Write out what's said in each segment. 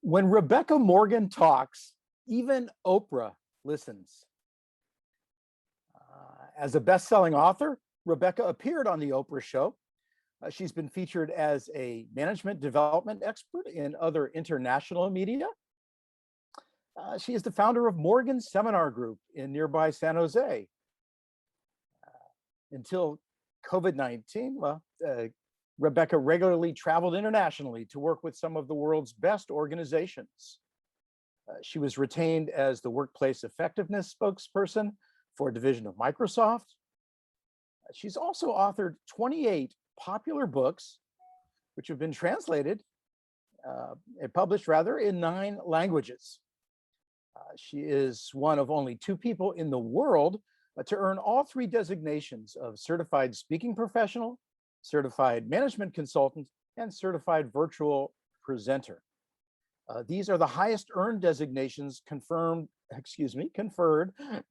When Rebecca Morgan talks, even Oprah listens. As a best-selling author, Rebecca appeared on the Oprah Show. She's been featured as a management development expert in other international media. She is the founder of Morgan Seminar Group in nearby San Jose. Until COVID-19, Rebecca regularly traveled internationally to work with some of the world's best organizations. She was retained as the workplace effectiveness spokesperson for a division of Microsoft. She's also authored 28 popular books, which have been translated and published in 9 languages. She is one of only 2 people in the world to earn all 3 designations of certified speaking professional, certified management consultant, and certified virtual presenter. These are the highest earned designations conferred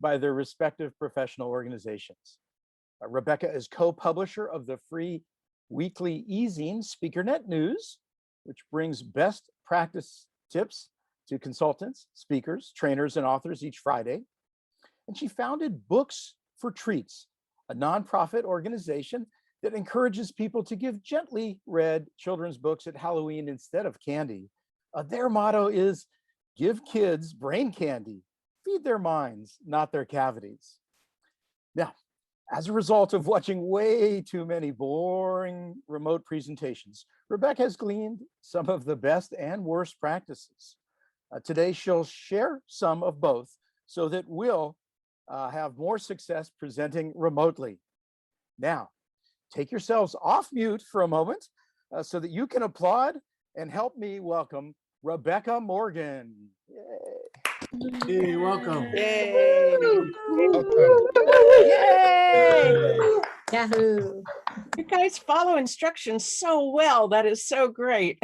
by their respective professional organizations. Rebecca is co-publisher of the free weekly e-zine SpeakerNet News, which brings best practice tips to consultants, speakers, trainers, and authors each Friday. And she founded Books for Treats, a nonprofit organization that encourages people to give gently read children's books at Halloween instead of candy. Their motto is, give kids brain candy, feed their minds, not their cavities. Now, as a result of watching way too many boring remote presentations, Rebecca has gleaned some of the best and worst practices. Today, she'll share some of both so that we'll have more success presenting remotely. Now, take yourselves off mute for a moment so that you can applaud and help me welcome Rebecca Morgan. Yay. Hey, welcome. Yay. Welcome. Yay. Yahoo. You guys follow instructions so well. That is so great.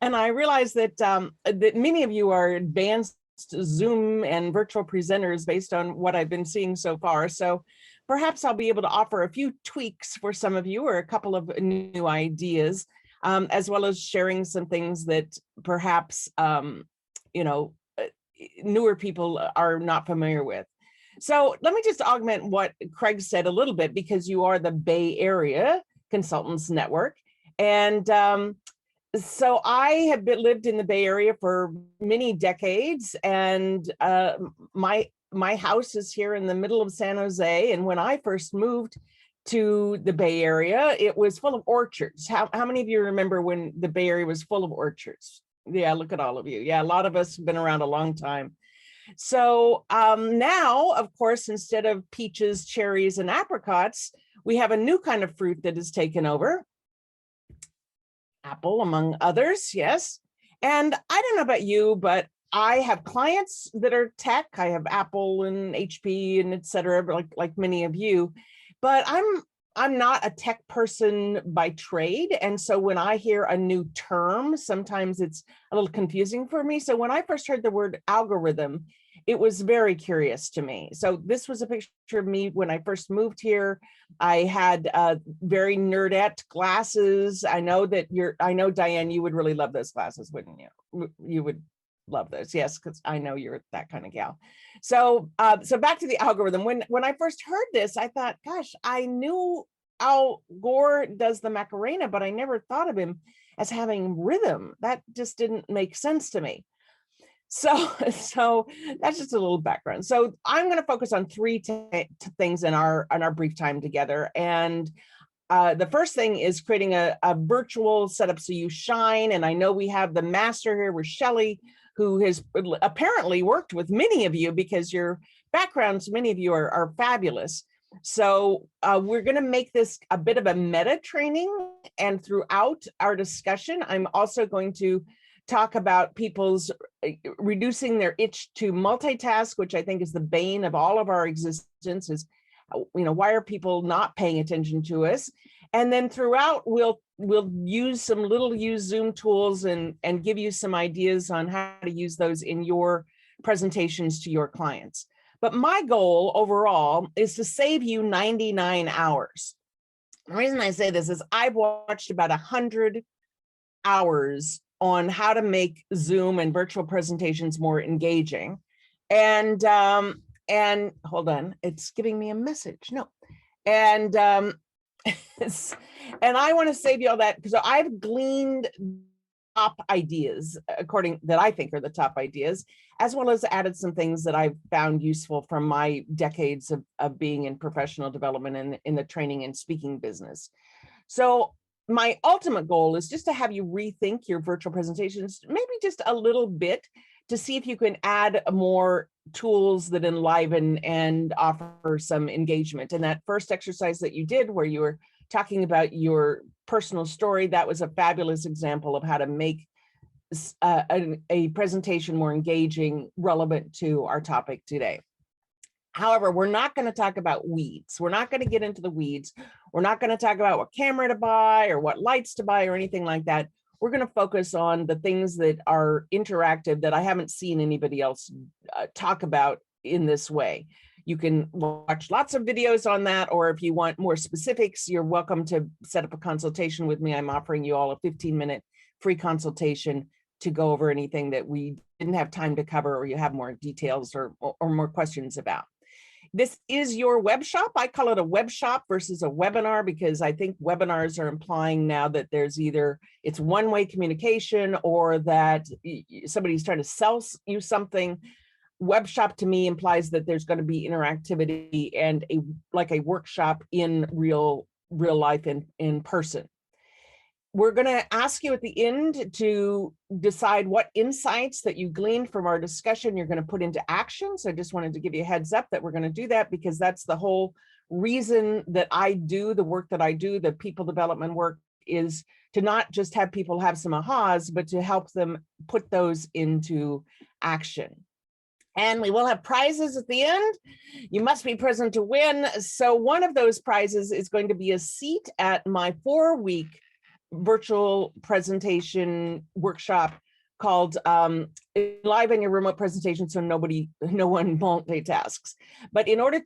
And I realize that that many of you are advanced Zoom and virtual presenters based on what I've been seeing so far. So perhaps I'll be able to offer a few tweaks for some of you or a couple of new ideas, as well as sharing some things that perhaps, newer people are not familiar with. So let me just augment what Craig said a little bit, because you are the Bay Area Consultants Network. And so I have lived in the Bay Area for many decades, and my house is here in the middle of San Jose. And when I first moved to the Bay Area, it was full of orchards. How many of you remember when the Bay Area was full of orchards? Yeah, look at all of you. Yeah, a lot of us have been around a long time. So now, of course, instead of peaches, cherries, and apricots, we have a new kind of fruit that has taken over. Apple, among others, yes. And I don't know about you, but I have clients that are tech. I have Apple and HP and et cetera, like many of you, but I'm not a tech person by trade. And so when I hear a new term, sometimes it's a little confusing for me. So when I first heard the word algorithm, it was very curious to me. So this was a picture of me when I first moved here. I had very nerdette glasses. I know Diane, you would really love those glasses, wouldn't you? You would love those, yes, because I know you're that kind of gal. So so back to the algorithm. When I first heard this, I thought, gosh, I knew Al Gore does the Macarena, but I never thought of him as having rhythm. That just didn't make sense to me. So that's just a little background. So I'm going to focus on 3 things in our brief time together. And the first thing is creating a virtual setup so you shine. And I know we have the master here with Shelley, who has apparently worked with many of you because your backgrounds, many of you are fabulous. So we're going to make this a bit of a meta training. And throughout our discussion, I'm also going to talk about people's reducing their itch to multitask, which I think is the bane of all of our existence, is, why are people not paying attention to us? And then throughout, we'll use some little used Zoom tools and give you some ideas on how to use those in your presentations to your clients. But my goal overall is to save you 99 hours. The reason I say this is I've watched about 100 hours on how to make Zoom and virtual presentations more engaging. And hold on, it's giving me a message. No. And and I want to say to you all that because I've gleaned top ideas that I think are the top ideas, as well as added some things that I've found useful from my decades of being in professional development and in the training and speaking business. So my ultimate goal is just to have you rethink your virtual presentations, maybe just a little bit, to see if you can add more tools that enliven and offer some engagement. And that first exercise that you did where you were talking about your personal story, that was a fabulous example of how to make a presentation more engaging, relevant to our topic today. However, we're not going to talk about weeds. We're not going to get into the weeds. We're not going to talk about what camera to buy or what lights to buy or anything like that. We're going to focus on the things that are interactive that I haven't seen anybody else talk about in this way. You can watch lots of videos on that, or if you want more specifics, you're welcome to set up a consultation with me. I'm offering you all a 15-minute free consultation to go over anything that we didn't have time to cover, or you have more details or more questions about. This is your web shop. I call it a web shop versus a webinar because I think webinars are implying now that there's either it's one-way communication or that somebody's trying to sell you something. Web shop to me implies that there's going to be interactivity and like a workshop in real life in person. We're going to ask you at the end to decide what insights that you gleaned from our discussion you're going to put into action. So I just wanted to give you a heads up that we're going to do that because that's the whole reason that I do the work that I do, the people development work, is to not just have people have some ahas, but to help them put those into action. And we will have prizes at the end. You must be present to win. So one of those prizes is going to be a seat at my 4-week virtual presentation workshop called Enliven Your Remote Presentation so no one multitasks. But in order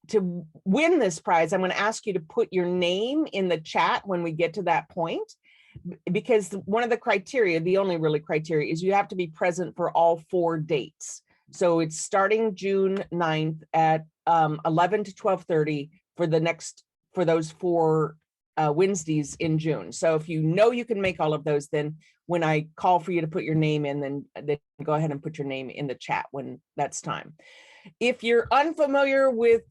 to win this prize, I'm going to ask you to put your name in the chat when we get to that point, because one of the criteria, the only really criteria, is you have to be present for all 4 dates. So it's starting June 9th at 11 to 12:30 for those 4 Wednesdays in June. So if you know you can make all of those, then when I call for you to put your name in, then go ahead and put your name in the chat when that's time. If you're unfamiliar with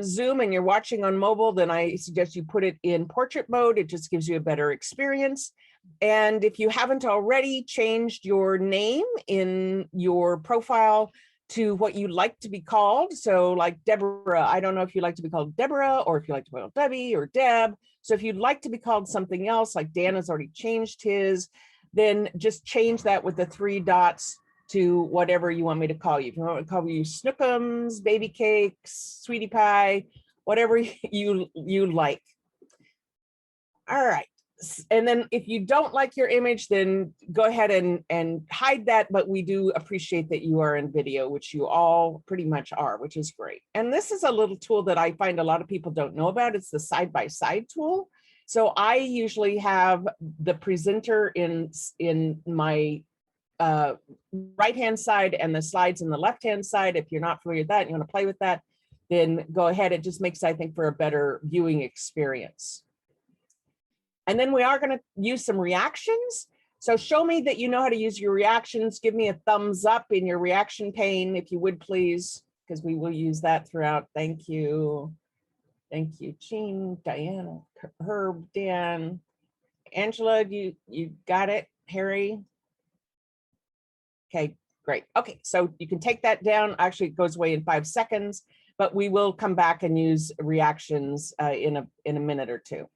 Zoom and you're watching on mobile, then I suggest you put it in portrait mode. It just gives you a better experience. And if you haven't already changed your name in your profile to what you like to be called, so like Deborah, I don't know if you like to be called Deborah or if you like to be called Debbie or Deb. So if you'd like to be called something else, like Dan has already changed his, then just change that with the 3 dots to whatever you want me to call you. If you want me to call you Snookums, Baby Cakes, Sweetie Pie, whatever you like. All right. And then if you don't like your image, then go ahead and hide that, but we do appreciate that you are in video, which you all pretty much are, which is great. And this is a little tool that I find a lot of people don't know about. It's the side-by-side tool. So I usually have the presenter in my right-hand side and the slides in the left-hand side. If you're not familiar with that and you want to play with that, then go ahead. It just makes, I think, for a better viewing experience. And then we are going to use some reactions. So show me that you know how to use your reactions. Give me a thumbs up in your reaction pane, if you would, please, because we will use that throughout. Thank you. Thank you, Jean, Diana, Herb, Dan, Angela, you got it, Harry? Okay, great. Okay, so you can take that down. Actually, it goes away in 5 seconds, but we will come back and use reactions in a minute or two.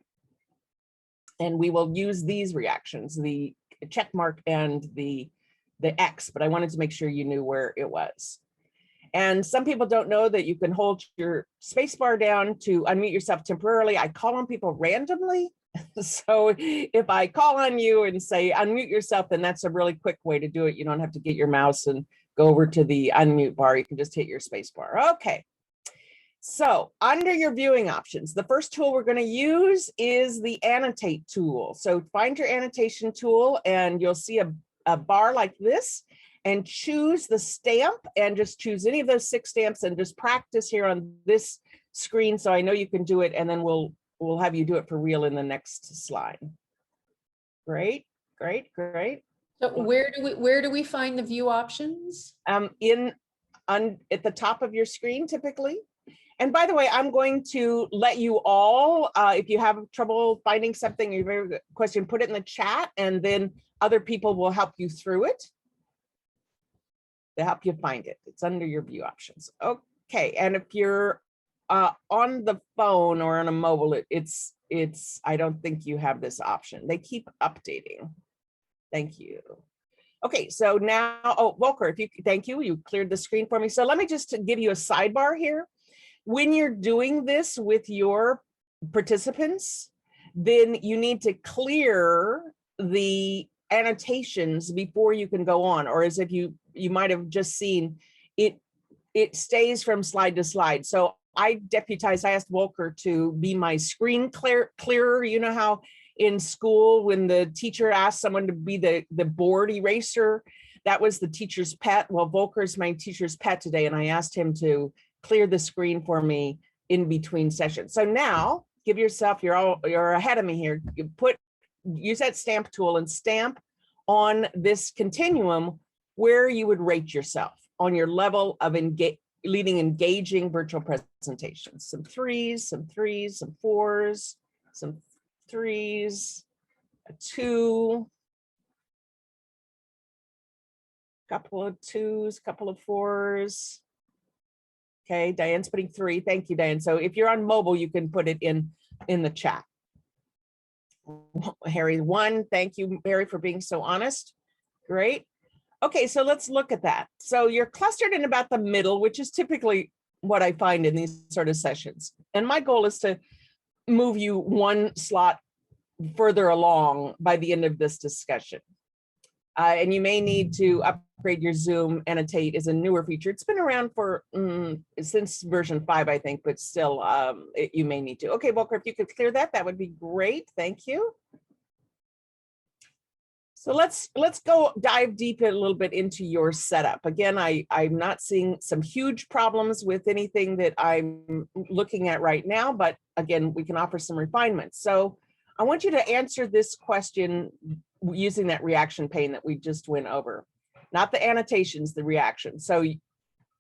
And we will use these reactions, the check mark and the X, but I wanted to make sure you knew where it was. And some people don't know that you can hold your space bar down to unmute yourself temporarily. I call on people randomly. So if I call on you and say unmute yourself, then that's a really quick way to do it. You don't have to get your mouse and go over to the unmute bar. You can just hit your space bar. Okay. So under your viewing options, the first tool we're going to use is the annotate tool. So find your annotation tool and you'll see a bar like this, and choose the stamp and just choose any of those 6 stamps and just practice here on this screen. So I know you can do it, and then we'll have you do it for real in the next slide. Great, great, great. So where do we find the view options? At the top of your screen typically. And by the way, I'm going to let you all, if you have trouble finding something, you have a question, put it in the chat, and then other people will help you through it. They'll help you find it. It's under your view options. Okay, and if you're on the phone or on a mobile, it's I don't think you have this option. They keep updating. Thank you. Okay, so now, oh, Volker, if you, thank you, you cleared the screen for me. So let me just give you a sidebar here. When you're doing this with your participants, then you need to clear the annotations before you can go on, or as if you might have just seen, it stays from slide to slide. So I asked Volker to be my screen clearer. You know how in school, when the teacher asked someone to be the board eraser, that was the teacher's pet. Well, Volker's my teacher's pet today, and I asked him to clear the screen for me in between sessions. So now give yourself, you're ahead of me here. Use that stamp tool and stamp on this continuum where you would rate yourself on your level of leading engaging virtual presentations. Some 3s, some 3s, some 4s, some 3s, a 2, couple of 2s, couple of 4s. Okay, Diane's putting 3. Thank you, Diane. So if you're on mobile, you can put it in the chat. Harry, 1. Thank you, Harry, for being so honest. Great. Okay, so let's look at that. So you're clustered in about the middle, which is typically what I find in these sort of sessions. And my goal is to move you 1 slot further along by the end of this discussion. And you may need to upgrade your Zoom. Annotate is a newer feature. It's been around for since version 5, I think, but still you may need to. Okay, Volker, if you could clear that, that would be great. Thank you. So let's go dive deep a little bit into your setup. Again, I'm not seeing some huge problems with anything that I'm looking at right now, but again, we can offer some refinements. So I want you to answer this question using that reaction pane that we just went over, not the annotations, the reaction. So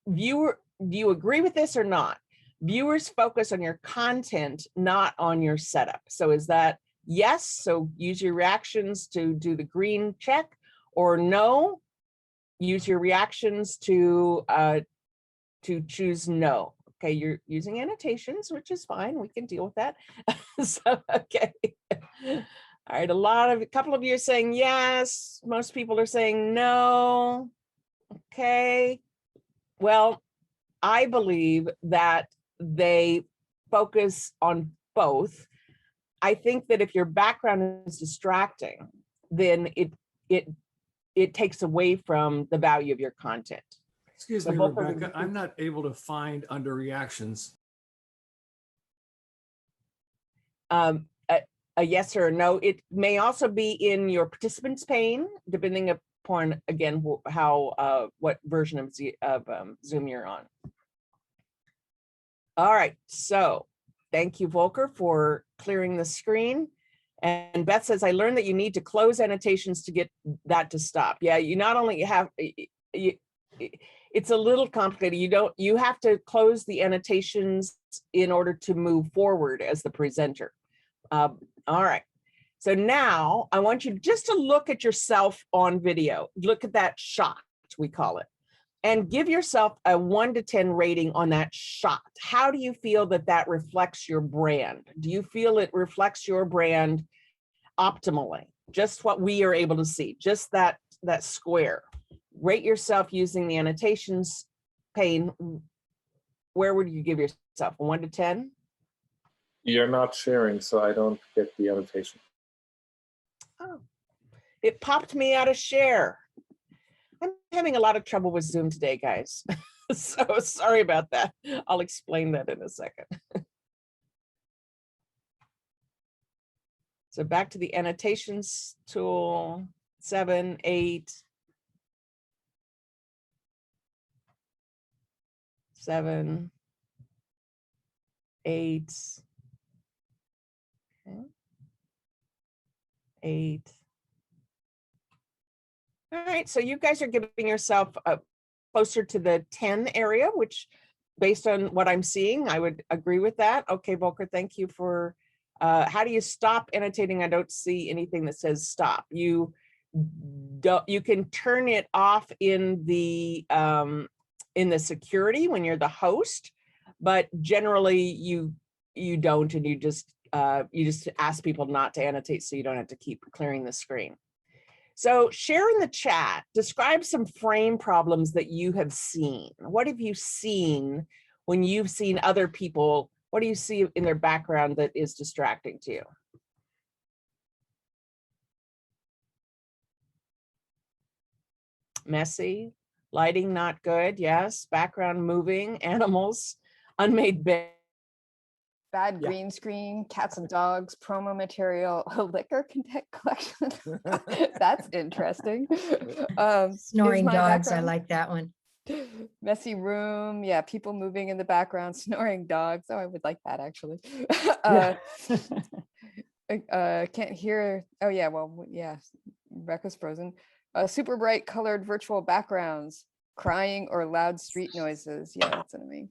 viewer, do you agree with this or not? Viewers focus on your content, not on your setup. So is that yes? So use your reactions to do the green check, or no? Use your reactions to choose no. Okay, you're using annotations, which is fine. We can deal with that. So, okay. All right, a couple of you are saying yes. Most people are saying no. Okay. Well, I believe that they focus on both. I think that if your background is distracting, then it takes away from the value of your content. Excuse So me, both of Rebecca, them- I'm not able to find under reactions. A yes or a no. It may also be in your participants pane, depending upon, again, what version of Zoom you're on. All right, so thank you, Volker, for clearing the screen. And Beth says, I learned that you need to close annotations to get that to stop. Yeah, you not only have, it's a little complicated. You have to close the annotations in order to move forward as the presenter. All right, so now I want you just to look at yourself on video. Look at that shot, we call it, and give yourself a 1 to 10 rating on that shot. How do you feel that reflects your brand? Do you feel it reflects your brand optimally? Just what we are able to see, just that square. Rate yourself using the annotations pane. Where would you give yourself, a 1 to 10? You're not sharing, so I don't get the annotation. Oh, it popped me out of share. I'm having a lot of trouble with Zoom today, guys. So sorry about that. I'll explain that in a second. So back to the annotations tool, 7, 8, 7, 8, okay. 8. All right, so you guys are giving yourself closer to the 10 area, which based on what I'm seeing, I would agree with that. Okay, Volker, thank you for, how do you stop annotating? I don't see anything that says stop. You can turn it off in the security when you're the host, but generally you don't, and you just ask people not to annotate so you don't have to keep clearing the screen. So share in the chat, describe some frame problems that you have seen. What have you seen when you've seen other people? What do you see in their background that is distracting to you? Messy, lighting not good, yes. Background moving, animals, unmade bed. Bad Yeah. green screen, cats and dogs, promo material, a liquor content collection. That's interesting. Snoring Is my dogs, I background- like that one. Messy room, yeah, people moving in the background, snoring dogs. Oh, I would like that actually. Can't hear. Oh yeah, well, yeah, Rebecca's frozen. Super bright colored virtual backgrounds, crying or loud street noises. Yeah, that's enemy.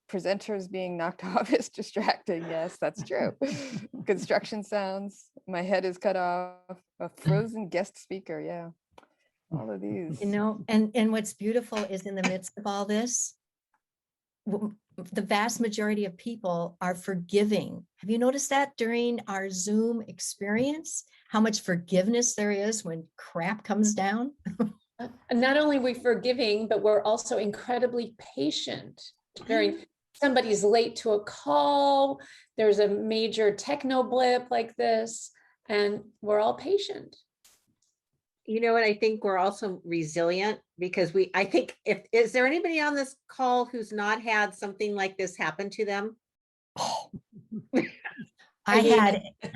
Presenters being knocked off is distracting. Yes, that's true. Construction sounds. My head is cut off. A frozen guest speaker. Yeah, all of these. You know, and what's beautiful is in the midst of all this, the vast majority of people are forgiving. Have you noticed that during our Zoom experience, how much forgiveness there is when crap comes down? And not only are we forgiving, but we're also incredibly patient during somebody's late to a call. There's a major techno blip like this, and we're all patient. You know what? I think we're also resilient because I think is there anybody on this call who's not had something like this happen to them? I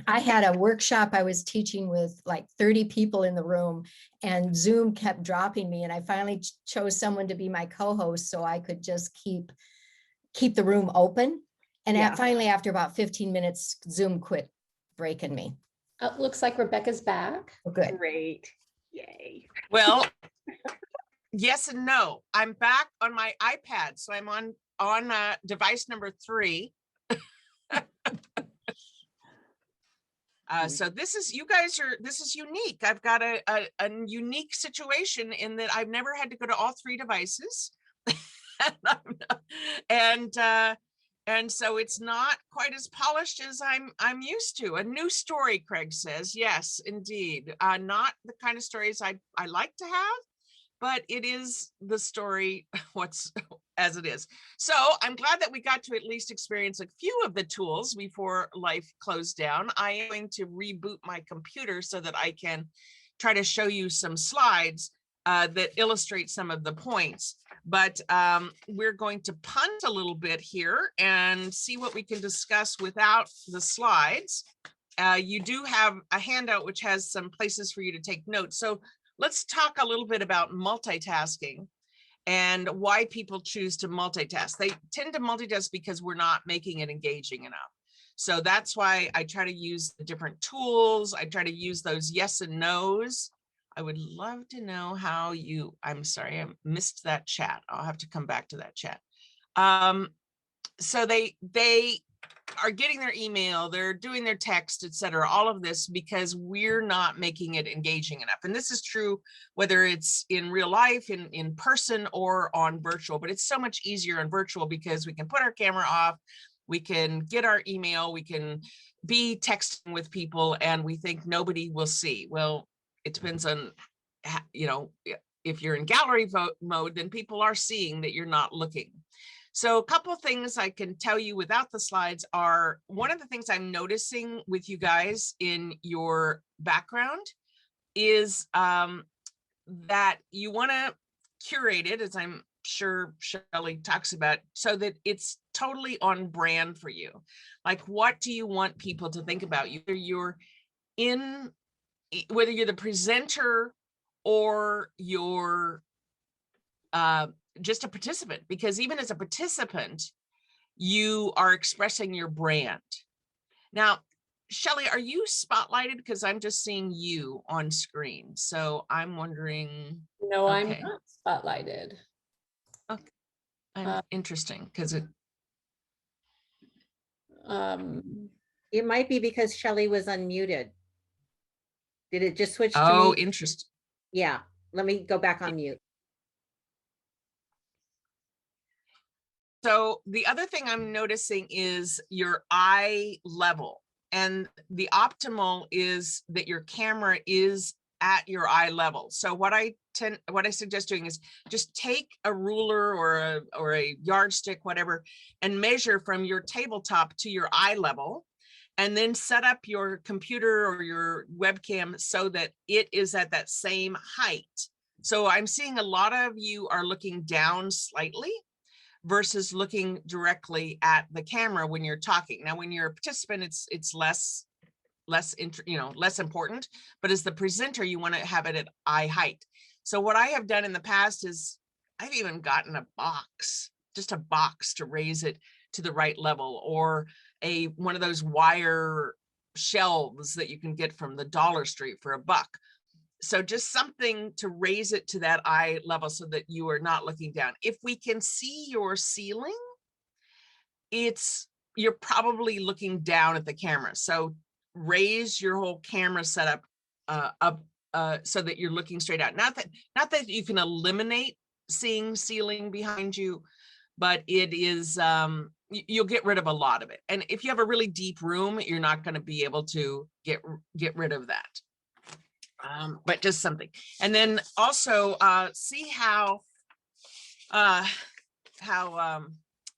had a workshop I was teaching with like 30 people in the room, and Zoom kept dropping me, and I finally chose someone to be my co-host so I could just keep the room open. And Yeah. finally, after about 15 minutes, Zoom quit breaking me. Looks like Rebecca's back. Oh, good. Great. Yay. Well, yes and no. I'm back on my iPad, so I'm on device number 3. So this is unique. I've got a unique situation in that I've never had to go to all 3 devices. And so it's not quite as polished as I'm used to. A new story, Craig says. Yes, indeed. Not the kind of stories I like to have, but it is the story as it is. So I'm glad that we got to at least experience a few of the tools before life closed down. I am going to reboot my computer so that I can try to show you some slides that illustrate some of the points. But we're going to punt a little bit here and see what we can discuss without the slides. You do have a handout which has some places for you to take notes. So let's talk a little bit about multitasking and why people choose to multitask. They tend to multitask because we're not making it engaging enough. So that's why I try to use the different tools. I try to use those yes and no's. I would love to know how I'm sorry, I missed that chat. I'll have to come back to that chat. So they are getting their email, they're doing their text, etc. All of this because we're not making it engaging enough. And this is true whether it's in real life, in person, or on virtual, but it's so much easier on virtual because we can put our camera off, we can get our email, we can be texting with people, and we think nobody will see. Well, it depends on, if you're in gallery mode, then people are seeing that you're not looking. So a couple of things I can tell you without the slides are, one of the things I'm noticing with you guys in your background is that you want to curate it, as I'm sure Shelley talks about, so that it's totally on brand for you. Like, what do you want people to think about you? Whether you're the presenter or you're just a participant, because even as a participant, you are expressing your brand. Now, Shelley, are you spotlighted? Because I'm just seeing you on screen. So I'm wondering. No, I'm Okay. not spotlighted. Interesting, because it. It might be because Shelley was unmuted. Did it just switch to Oh, me? interesting. Yeah, let me go back on mute. So the other thing I'm noticing is your eye level, and the optimal is that your camera is at your eye level. So what I suggest doing is just take a ruler or a yardstick, whatever, and measure from your tabletop to your eye level, and then set up your computer or your webcam so that it is at that same height. So I'm seeing a lot of you are looking down slightly versus looking directly at the camera when you're talking. Now, when you're a participant, it's less important, but as the presenter, you want to have it at eye height. So what I have done in the past is I've even gotten a box to raise it to the right level, or one of those wire shelves that you can get from the Dollar Street for $1. So just something to raise it to that eye level so that you are not looking down. If we can see your ceiling, you're probably looking down at the camera. So raise your whole camera setup up so that you're looking straight out. Not that you can eliminate seeing ceiling behind you, but it is you'll get rid of a lot of it. And if you have a really deep room, you're not going to be able to get rid of that. But just something. And then also see how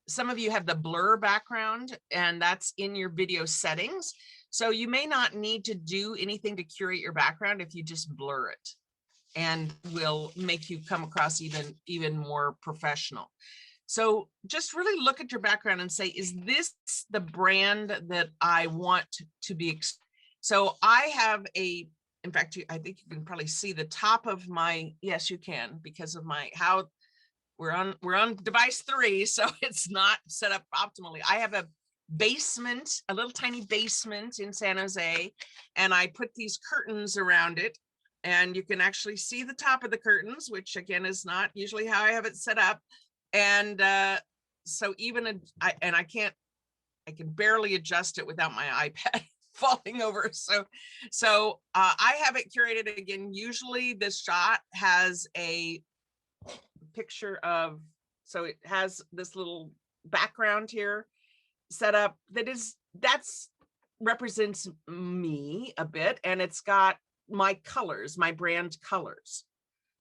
some of you have the blur background, and that's in your video settings. So you may not need to do anything to curate your background if you just blur it, and will make you come across even more professional. So just really look at your background and say, is this the brand that I want to be? So I have in fact, I think you can probably see the top of my, yes, you can, because of how we're on device 3, so it's not set up optimally. I have a little tiny basement in San Jose, and I put these curtains around it, and you can actually see the top of the curtains, which again is not usually how I have it set up. And so I can barely adjust it without my iPad falling over. So I have it curated again. Usually this shot has a picture of, so it has this little background here set up that's represents me a bit, and it's got my colors, my brand colors.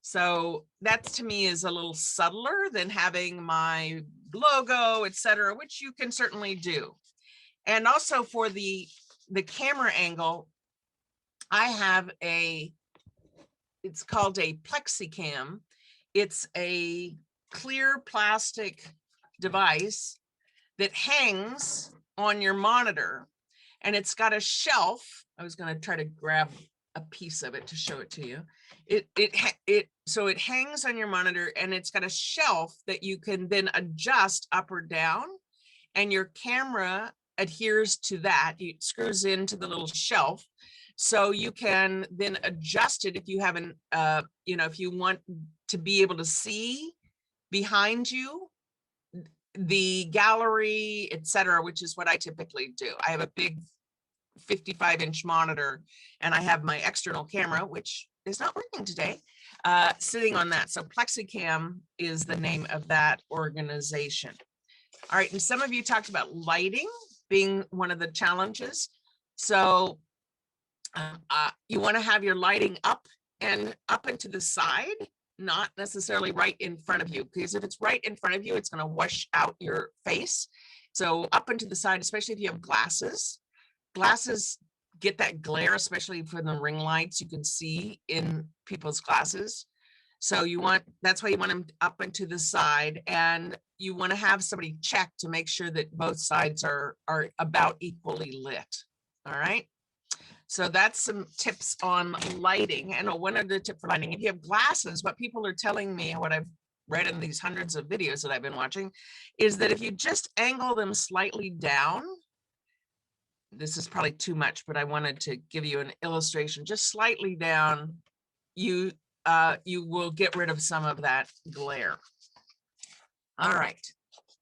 So that to me is a little subtler than having my logo, etc., which you can certainly do. And also for the camera angle, I have it's called a PlexiCam. It's a clear plastic device that hangs on your monitor, and it's got a shelf. I was going to try to grab a piece of it to show it to you. So it hangs on your monitor, and it's got a shelf that you can then adjust up or down, and your camera adheres to that. It screws into the little shelf, so you can then adjust it if you haven't, if you want to be able to see behind you, the gallery, etc., which is what I typically do. I have a big 55-inch monitor, and I have my external camera, which is not working today, sitting on that. So PlexiCam is the name of that organization. All right, and some of you talked about lighting being one of the challenges. So you want to have your lighting up and to the side, not necessarily right in front of you, because if it's right in front of you, it's going to wash out your face. So up and to the side, especially if you have glasses. Glasses get that glare, especially from the ring lights you can see in people's glasses. So that's why you want them up and to the side, and you want to have somebody check to make sure that both sides are about equally lit. All right. So that's some tips on lighting. And one other tip for lighting, if you have glasses, what people are telling me, what I've read in these hundreds of videos that I've been watching, is that if you just angle them slightly down, this is probably too much, but I wanted to give you an illustration, just slightly down, you will get rid of some of that glare. All right,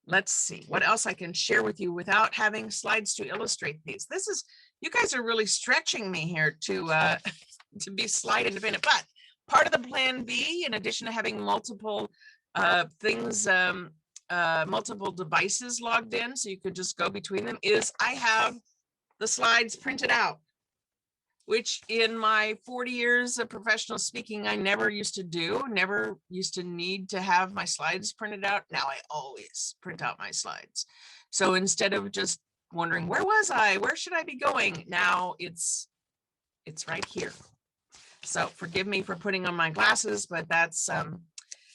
let's see what else I can share with you without having slides to illustrate these. You guys are really stretching me here to be slide independent, but part of the plan B, in addition to having multiple multiple devices logged in, so you could just go between them, is I have the slides printed out, which in my 40 years of professional speaking, I never used to do, never used to need to have my slides printed out. Now I always print out my slides. So instead of just wondering, where was I? Where should I be going? Now it's right here. So forgive me for putting on my glasses, but that's,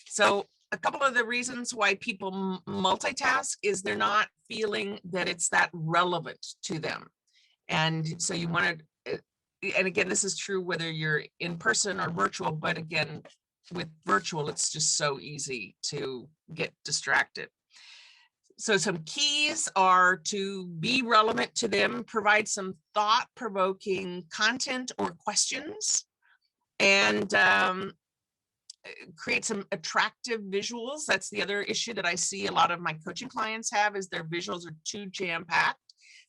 so a couple of the reasons why people multitask is they're not feeling that it's that relevant to them. And so you want to, and again, this is true whether you're in person or virtual, but again, with virtual, it's just so easy to get distracted. So some keys are to be relevant to them, provide some thought-provoking content or questions, and create some attractive visuals. That's the other issue that I see a lot of my coaching clients have, is their visuals are too jam-packed.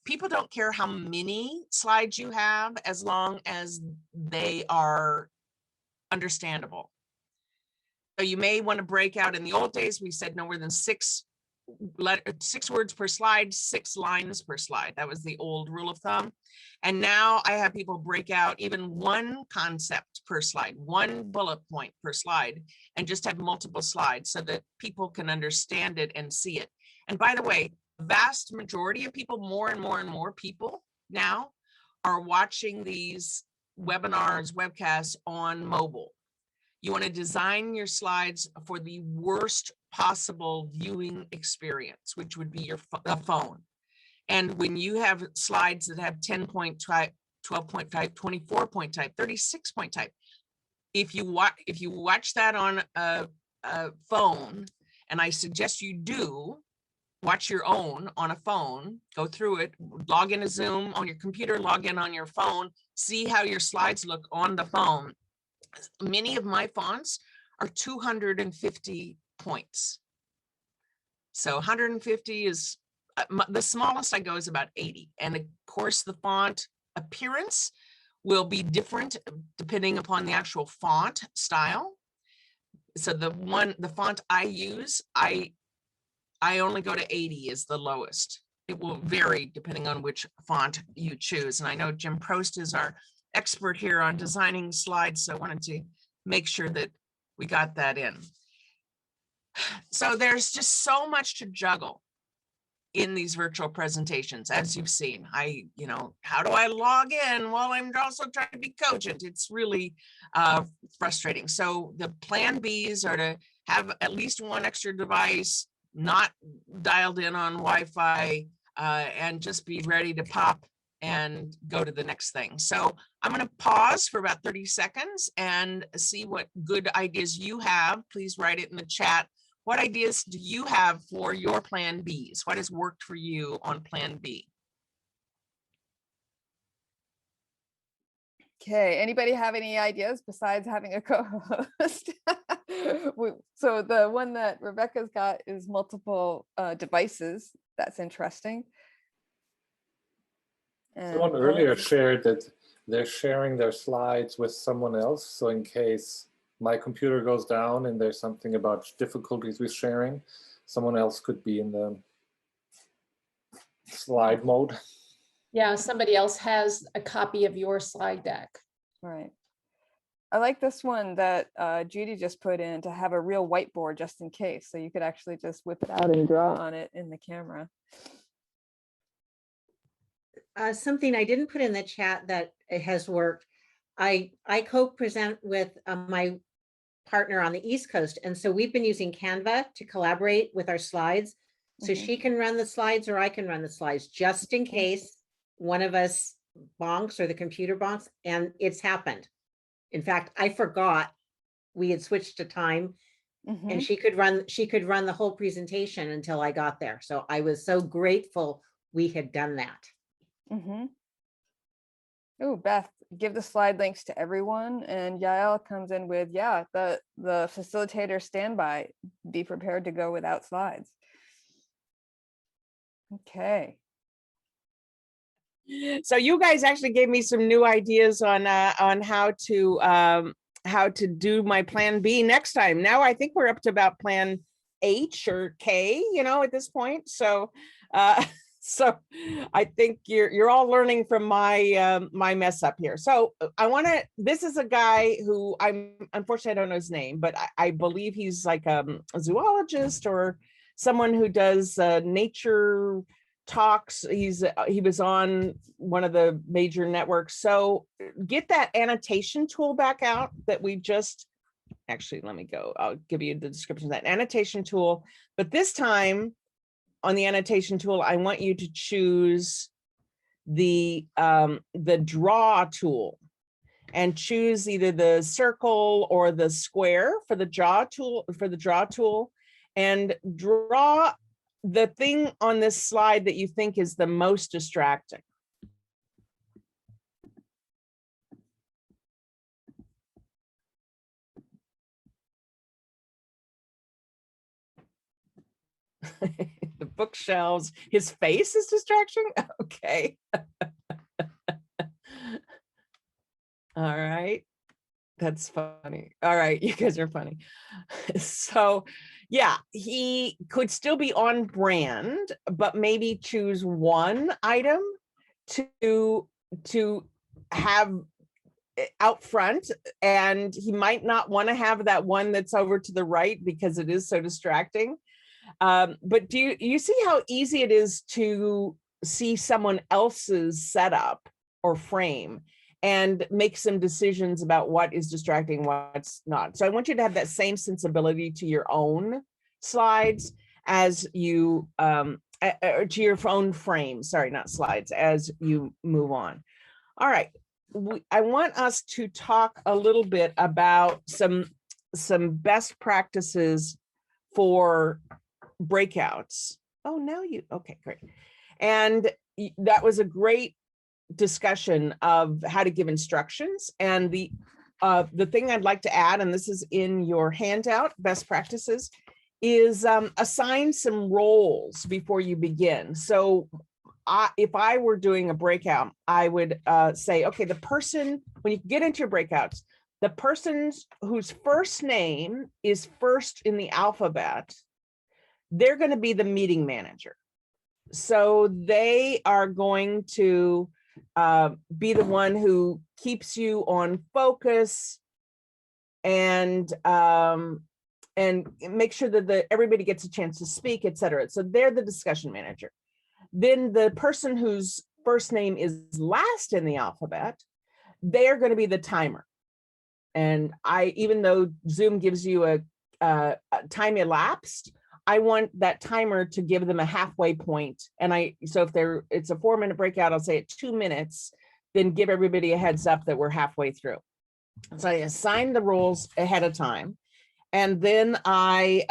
People don't care how many slides you have as long as they are understandable. So you may want to break out. In the old days, we said no more than 6 words per slide, 6 lines per slide. That was the old rule of thumb. And now I have people break out even 1 concept per slide, 1 bullet point per slide, and just have multiple slides so that people can understand it and see it. And by the way, the vast majority of people, more and more people now are watching these webinars, webcasts on mobile. You want to design your slides for the worst possible viewing experience, which would be your phone. And when you have slides that have 10-point type, 12-point type, 24-point type, 36-point type, if you watch that on a phone, and I suggest you do watch your own on a phone, go through it, log into Zoom on your computer, log in on your phone, see how your slides look on the phone. Many of my fonts are 250 points. So 150 is the smallest I go is about 80. And of course, the font appearance will be different depending upon the actual font style. So the font I use, I only go to 80 is the lowest. It will vary depending on which font you choose. And I know Jim Prost is our expert here on designing slides, so I wanted to make sure that we got that in. So there's just so much to juggle in these virtual presentations, as you've seen. How do I log in while I'm also trying to be cogent? It's really frustrating. So the plan Bs are to have at least 1 extra device, not dialed in on Wi-Fi, and just be ready to pop and go to the next thing. So I'm going to pause for about 30 seconds and see what good ideas you have. Please write it in the chat. What ideas do you have for your plan Bs? What has worked for you on plan B? Okay, anybody have any ideas besides having a co-host? So the one that Rebecca's got is multiple devices. That's interesting. Someone earlier shared that they're sharing their slides with someone else. So in case my computer goes down and there's something about difficulties with sharing, someone else could be in the slide mode. Yeah, somebody else has a copy of your slide deck. Right. I like this one that Judy just put in, to have a real whiteboard just in case. So you could actually just whip it out and draw on it in the camera. Something I didn't put in the chat that it has worked. I co-present with my partner on the East Coast. And so we've been using Canva to collaborate with our slides. So Mhm. she can run the slides or I can run the slides just in case one of us bonks or the computer bonks, and it's happened. In fact, I forgot we had switched to time and Mhm. she could run the whole presentation until I got there. So I was so grateful we had done that. Mhm. Oh, Beth, give the slide links to everyone, and Yael comes in with, yeah, the facilitator standby. Be prepared to go without slides. Okay. So you guys actually gave me some new ideas on how to do my plan B next time. Now I think we're up to about plan H or K, you know, at this point. So so I think you're all learning from my my mess up here. So this is a guy who unfortunately I don't know his name, but I believe he's like a zoologist or someone who does nature talks. He was on one of the major networks. So get that annotation tool back out that we just actually, let me go. I'll give you the description of that annotation tool. But this time on the annotation tool, I want you to choose the draw tool and choose either the circle or the square for the draw tool, and draw the thing on this slide that you think is the most distracting. The bookshelves, his face is distraction. Okay. All right. That's funny. All right. You guys are funny. So yeah, he could still be on brand, but maybe choose one item to have out front, and he might not want to have that one that's over to the right because it is so distracting. But do you see how easy it is to see someone else's setup or frame and make some decisions about what is distracting, what's not? So I want you to have that same sensibility to your own slides as you, or to your own frame, sorry, not slides, as you move on. All right, I want us to talk a little bit about some best practices for breakouts. Oh, now okay, great. And that was a great discussion of how to give instructions. And the thing I'd like to add, and this is in your handout, best practices, is assign some roles before you begin. So if I were doing a breakout, I would say, okay, the person, when you get into your breakouts, the person whose first name is first in the alphabet, they're going to be the meeting manager. So they are going to be the one who keeps you on focus and make sure that everybody gets a chance to speak, et cetera. So they're the discussion manager. Then the person whose first name is last in the alphabet, they're going to be the timer. And even though Zoom gives you a time elapsed, I want that timer to give them a halfway point. And so if it's a 4-minute breakout, I'll say at 2 minutes, then give everybody a heads up that we're halfway through. So I assign the roles ahead of time. And then I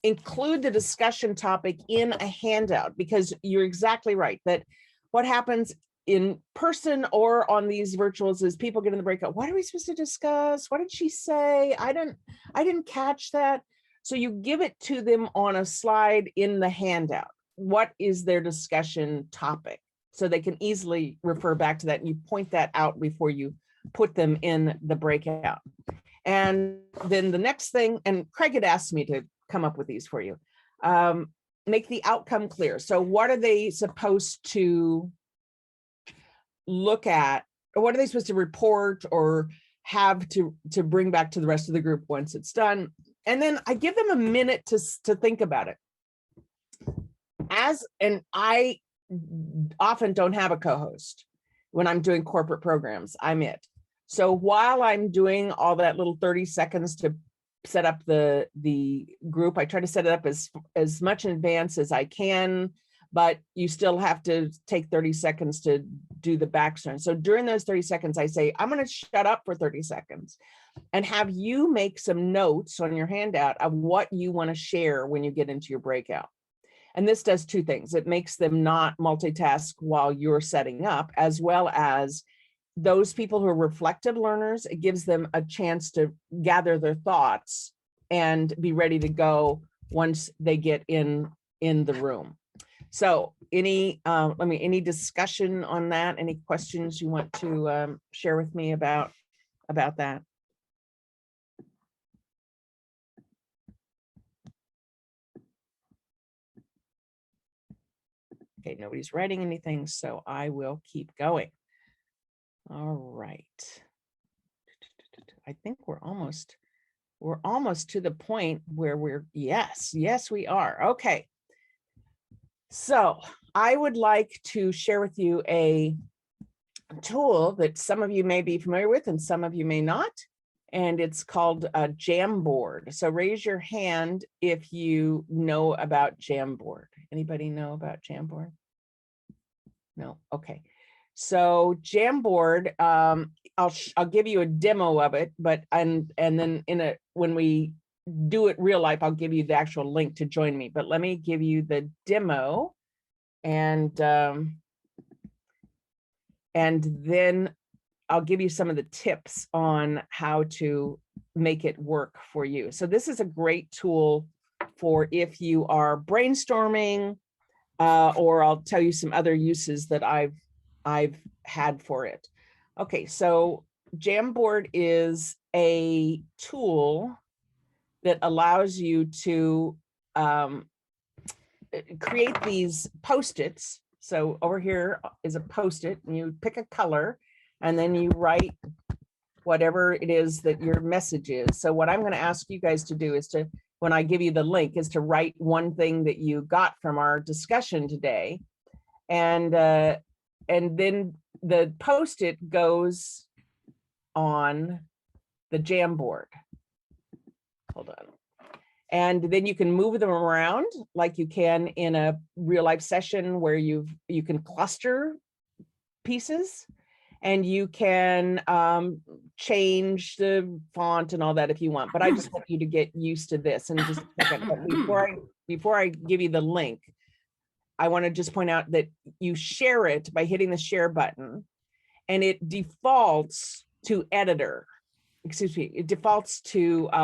include the discussion topic in a handout, because you're exactly right that what happens in person or on these virtuals is people get in the breakout. What are we supposed to discuss? What did she say? I didn't catch that. So you give it to them on a slide in the handout. What is their discussion topic? So they can easily refer back to that, and you point that out before you put them in the breakout. And then the next thing, and Craig had asked me to come up with these for you, make the outcome clear. So what are they supposed to look at, or what are they supposed to report or have to bring back to the rest of the group once it's done? And then I give them a minute to think about it. And I often don't have a co-host when I'm doing corporate programs. I'm it. So while I'm doing all that little 30 seconds to set up the group, I try to set it up as much in advance as I can, but you still have to take 30 seconds to do the background. So during those 30 seconds, I say, I'm going to shut up for 30 seconds and have you make some notes on your handout of what you want to share when you get into your breakout. And this does two things. It makes them not multitask while you're setting up, as well as those people who are reflective learners, it gives them a chance to gather their thoughts and be ready to go once they get in the room. So any discussion on that? Any questions you want to share with me about that? Okay, nobody's writing anything, so I will keep going. All right. I think we're almost to the point where yes, we are. Okay. So I would like to share with you a tool that some of you may be familiar with and some of you may not, and it's called a Jamboard. So raise your hand if you know about Jamboard. Anybody know about Jamboard? No, okay. So Jamboard, I'll give you a demo of it, but and then when we do it real life, I'll give you the actual link to join me. But let me give you the demo, and then I'll give you some of the tips on how to make it work for you. So this is a great tool for if you are brainstorming, or I'll tell you some other uses that I've had for it. Okay, so Jamboard is a tool that allows you to create these Post-its. So over here is a Post-it, and you pick a color, and then you write whatever it is that your message is. So what I'm going to ask you guys to do is to, when I give you the link, is to write one thing that you got from our discussion today. And then the Post-it goes on the Jamboard. Hold on. And then you can move them around like you can in a real life session where you can cluster pieces, and you can change the font and all that if you want. But I just want you to get used to this. And just a second, but before I give you the link, I want to just point out that you share it by hitting the share button, and it defaults to editor. Excuse me, it defaults to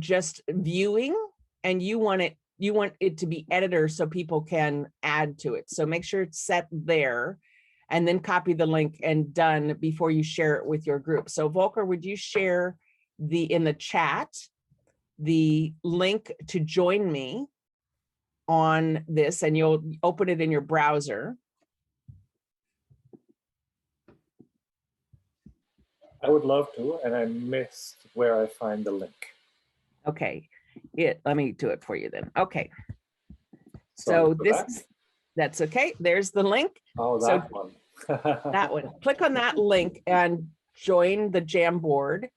just viewing, and you want it to be editor so people can add to it. So make sure it's set there, and then copy the link and done before you share it with your group. So Volker, would you share in the chat the link to join me on this, and you'll open it in your browser. I would love to, and I missed where I find the link. Okay, let me do it for you then. Okay, Sorry so that's okay. There's the link. Oh, that one. That one. Click on that link and join the Jamboard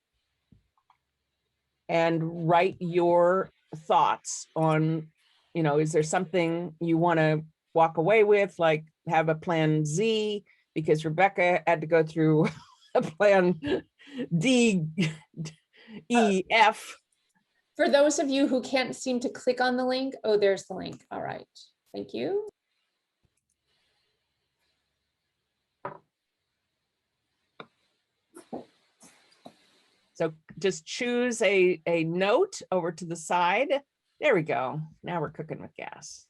and write your thoughts on, is there something you want to walk away with, like have a plan Z, because Rebecca had to go through a plan D, E, F. For those of you who can't seem to click on the link, oh, there's the link. All right, thank you. So just choose a note over to the side. There we go. Now we're cooking with gas.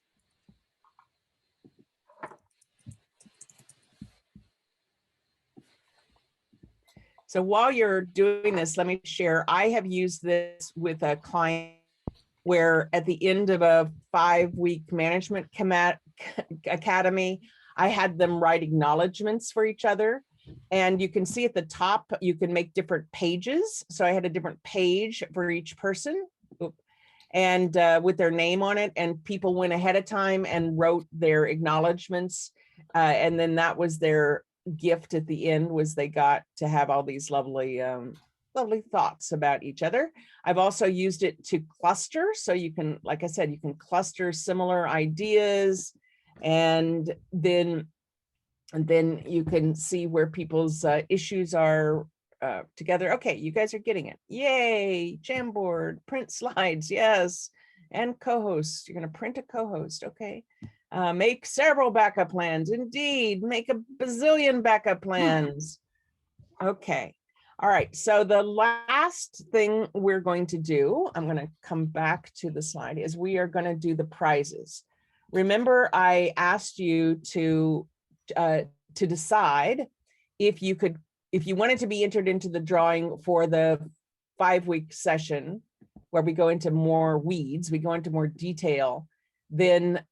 So while you're doing this, let me share, I have used this with a client where at the end of a 5-week management academy, I had them write acknowledgements for each other. And you can see at the top, you can make different pages. So I had a different page for each person, and with their name on it, and people went ahead of time and wrote their acknowledgements. And then that was their gift at the end was they got to have all these lovely, lovely thoughts about each other. I've also used it to cluster. So you can, like I said, you can cluster similar ideas, and then you can see where people's issues are together. Okay, you guys are getting it. Yay, Jamboard, print slides, yes. And co-hosts, you're gonna print a co-host, okay. Make several backup plans, indeed, make a bazillion backup plans. Okay, all right, so the last thing we're going to do, I'm gonna come back to the slide, is we are gonna do the prizes. Remember, I asked you to decide if you wanted to be entered into the drawing for the 5-week session where we go into more weeds, we go into more detail, then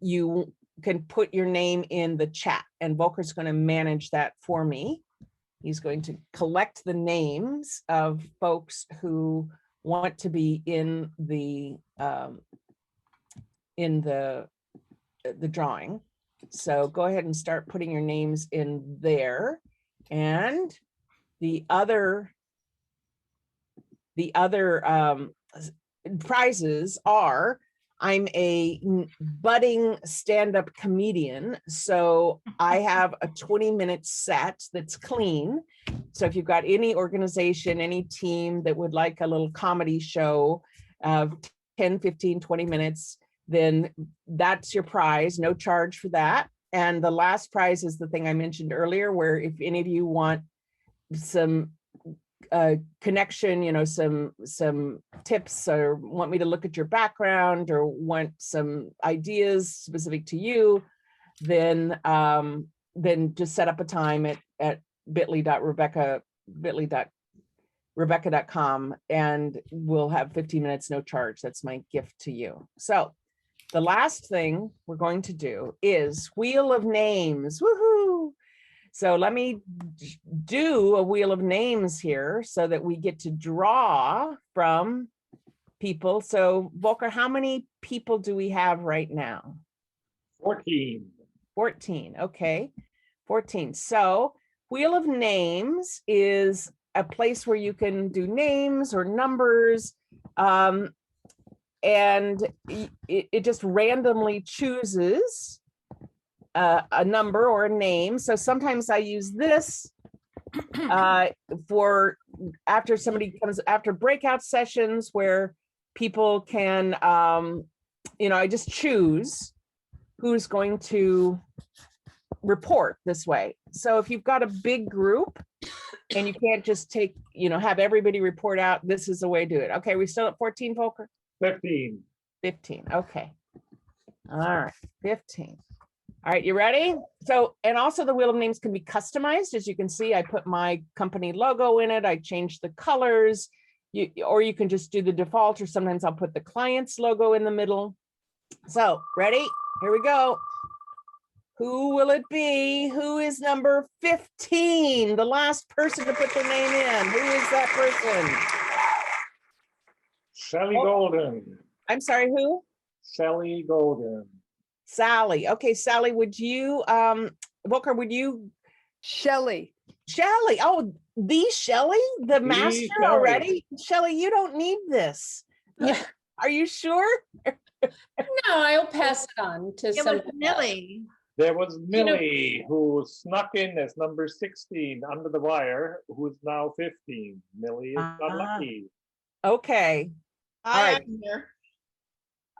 you can put your name in the chat, and Volker's going to manage that for me. He's going to collect the names of folks who want to be in the drawing. So go ahead and start putting your names in there. And the other prizes are, I'm a budding stand-up comedian. So I have a 20-minute set that's clean. So if you've got any organization, any team that would like a little comedy show of 10, 15, 20 minutes, then that's your prize, no charge for that. And the last prize is the thing I mentioned earlier, where if any of you want some connection, you know, some tips, or want me to look at your background, or want some ideas specific to you, then just set up a time at bit.rebecca.com, and we'll have 15 minutes, no charge. That's my gift to you. So the last thing we're going to do is Wheel of Names. Woohoo! So let me do a wheel of names here so that we get to draw from people. So Volker, how many people do we have right now? 14. 14, okay, 14. So Wheel of Names is a place where you can do names or numbers, and it just randomly chooses a number or a name. So sometimes I use this for after somebody comes, after breakout sessions where people can, I just choose who's going to report this way. So if you've got a big group and you can't just have everybody report out, this is the way to do it. Okay, we still at 14, Volker? 15. 15, okay. All right, 15. All right, you ready? So, and also the Wheel of Names can be customized. As you can see, I put my company logo in it. I changed the colors, or you can just do the default, or sometimes I'll put the client's logo in the middle. So, ready? Here we go. Who will it be? Who is number 15? The last person to put their name in. Who is that person? Shelley Golden. I'm sorry, who? Shelley Golden. Sally. Okay, Sally, would you, Volker, would you? Shelley. Shelley. Oh, the Shelley, the master Shelley. already? Shelley, you don't need this. Yeah. Are you sure? No, I'll pass it on to It was somebody else. Millie. There was Millie, who snuck in as number 16 under the wire, who's now 15. Millie is unlucky. Okay. I right. am here.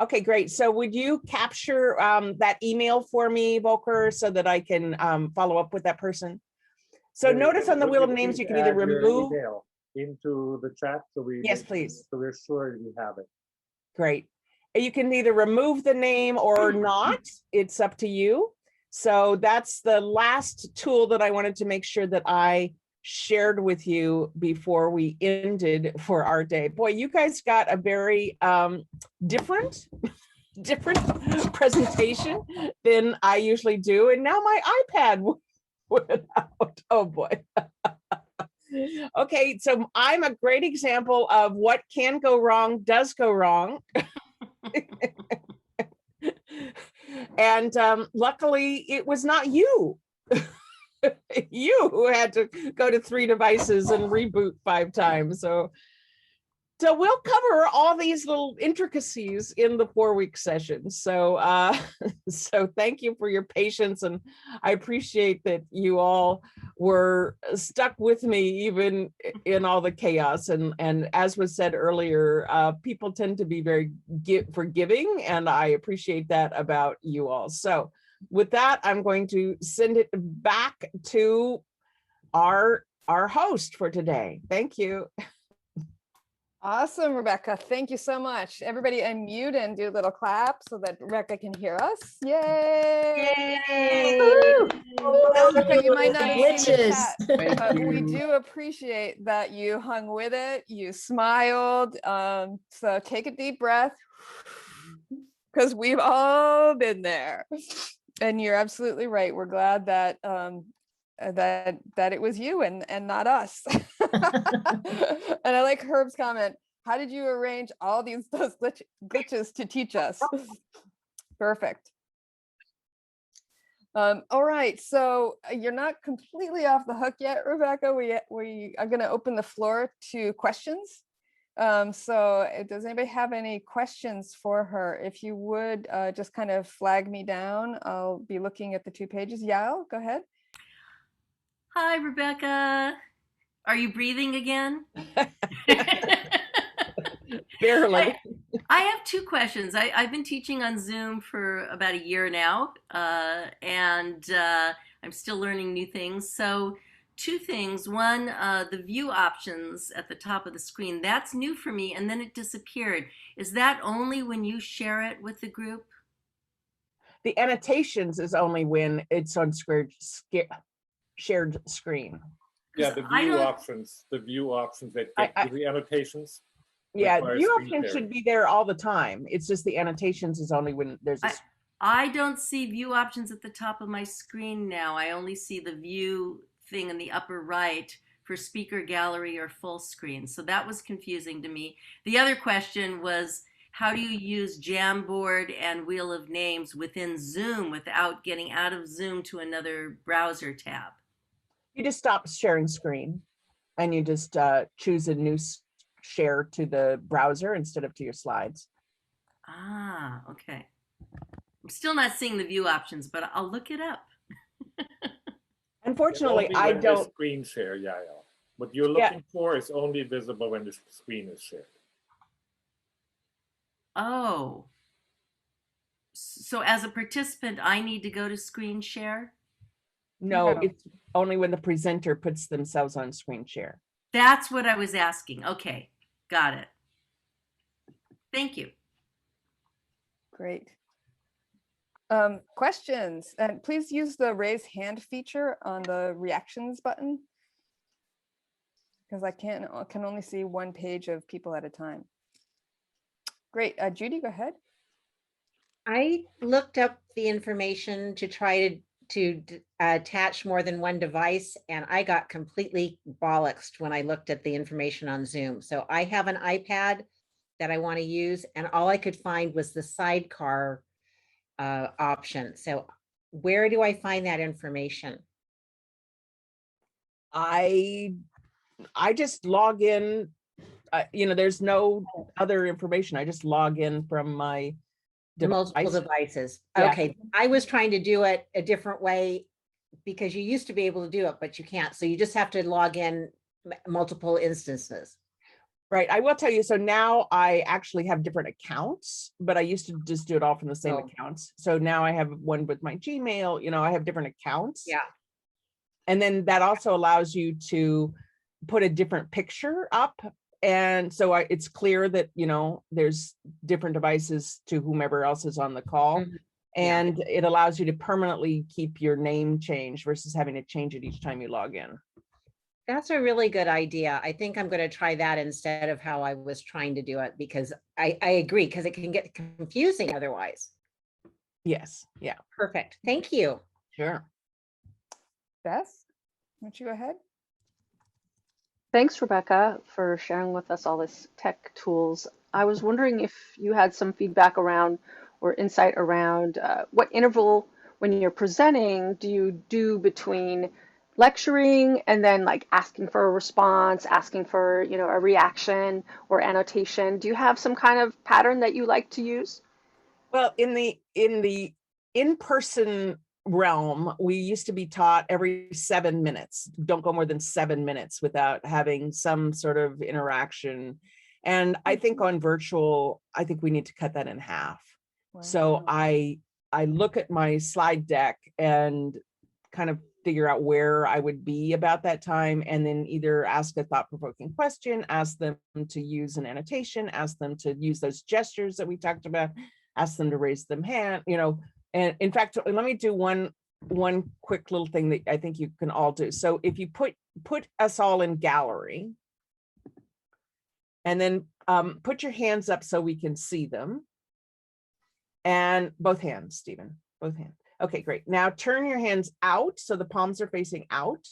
Okay, great. So would you capture that email for me, Volker, so that I can follow up with that person? So notice on the Wheel of Names, you can either remove. Email into the chat, so we. Yes, please. So we're sure you have it. Great. You can either remove the name or not. It's up to you. So that's the last tool that I wanted to make sure that I shared with you before we ended for our day. Boy, you guys got a very different presentation than I usually do. And now my iPad went out. Oh boy. Okay, so I'm a great example of what can go wrong, does go wrong. And luckily it was not you. you who had to go to 3 devices and reboot 5 times. So we'll cover all these little intricacies in the 4-week session. So so thank you for your patience, and I appreciate that you all were stuck with me even in all the chaos. And as was said earlier, people tend to be very forgiving, and I appreciate that about you all. So with that, I'm going to send it back to our host for today. Thank you. Awesome, Rebecca. Thank you so much. Everybody unmute and do a little clap so that Rebecca can hear us. Yay! Rebecca, you might not have seen the Witches. chat, but we do appreciate that you hung with it. You smiled. So take a deep breath, because we've all been there. And you're absolutely right. We're glad that that it was you and not us. And I like Herb's comment. How did you arrange all those glitches to teach us? Perfect. All right, so you're not completely off the hook yet, Rebecca. We are going to open the floor to questions. So does anybody have any questions for her? If you would just kind of flag me down, I'll be looking at the 2 pages. Yael, go ahead. Hi, Rebecca. Are you breathing again? Barely. I have 2 questions. I've been teaching on Zoom for about a year now, and I'm still learning new things. So 2 things. One, the view options at the top of the screen, that's new for me, and then it disappeared. Is that only when you share it with the group? The annotations is only when it's on shared screen. Yeah, the I view don't- options, that get to the annotations. Yeah, require view screen options sharing. should be there all the time. It's just the annotations is only when there's a I don't see view options at the top of my screen now. I only see the view thing in the upper right for speaker gallery or full screen. So that was confusing to me. The other question was, how do you use Jamboard and Wheel of Names within Zoom without getting out of Zoom to another browser tab? You just stop sharing screen and you just choose a new share to the browser instead of to your slides. Ah, okay. I'm still not seeing the view options, but I'll look it up. Unfortunately, Only I when there's don't. screen share, Yael. What you're looking for is only visible when the screen is shared. Oh. So as a participant, I need to go to screen share? No, No. it's only when the presenter puts themselves on screen share. That's what I was asking. Okay, got it. Thank you. Great. Questions, and please use the raise hand feature on the reactions button, because I can only see 1 page of people at a time. Great. Judy, go ahead. I looked up the information to try to attach more than 1 device, and I got completely bollocksed when I looked at the information on Zoom. So I have an iPad that I want to use, and all I could find was the sidecar option. So where do I find that information? I just log in. There's no other information. I just log in from my Multiple device. devices. Yeah. Okay, I was trying to do it a different way because you used to be able to do it, but you can't. So you just have to log in multiple instances. Right. I will tell you. So now I actually have different accounts, but I used to just do it all from the same Oh. accounts. So now I have one with my Gmail, I have different accounts. Yeah. And then that also allows you to put a different picture up. And so it's clear that, there's different devices to whomever else is on the call. Mhm. Yeah. And it allows you to permanently keep your name changed versus having to change it each time you log in. That's a really good idea. I think I'm going to try that instead of how I was trying to do it, because I agree, because it can get confusing otherwise. Yes. Yeah, Perfect. Thank you. sure. Beth, why don't you go ahead? Thanks, Rebecca, for sharing with us all this tech tools. I was wondering if you had some feedback around or insight around what interval when you're presenting do you do between lecturing and then like asking for a response, asking for, you know, a reaction or annotation? Do you have some kind of pattern that you like to use? Well, in the in-person realm, we used to be taught every 7 minutes. Don't go more than 7 minutes without having some sort of interaction. And I think on virtual, I think we need to cut that in half. So Wow. I look at my slide deck and kind of figure out where I would be about that time, and then either ask a thought-provoking question, ask them to use an annotation, ask them to use those gestures that we talked about, ask them to raise them hand, you know. And in fact, let me do one quick little thing that I think you can all do. So if you put us all in gallery, and then put your hands up so we can see them. And both hands, Stephen, both hands. Okay, great. Now turn your hands out so the palms are facing out,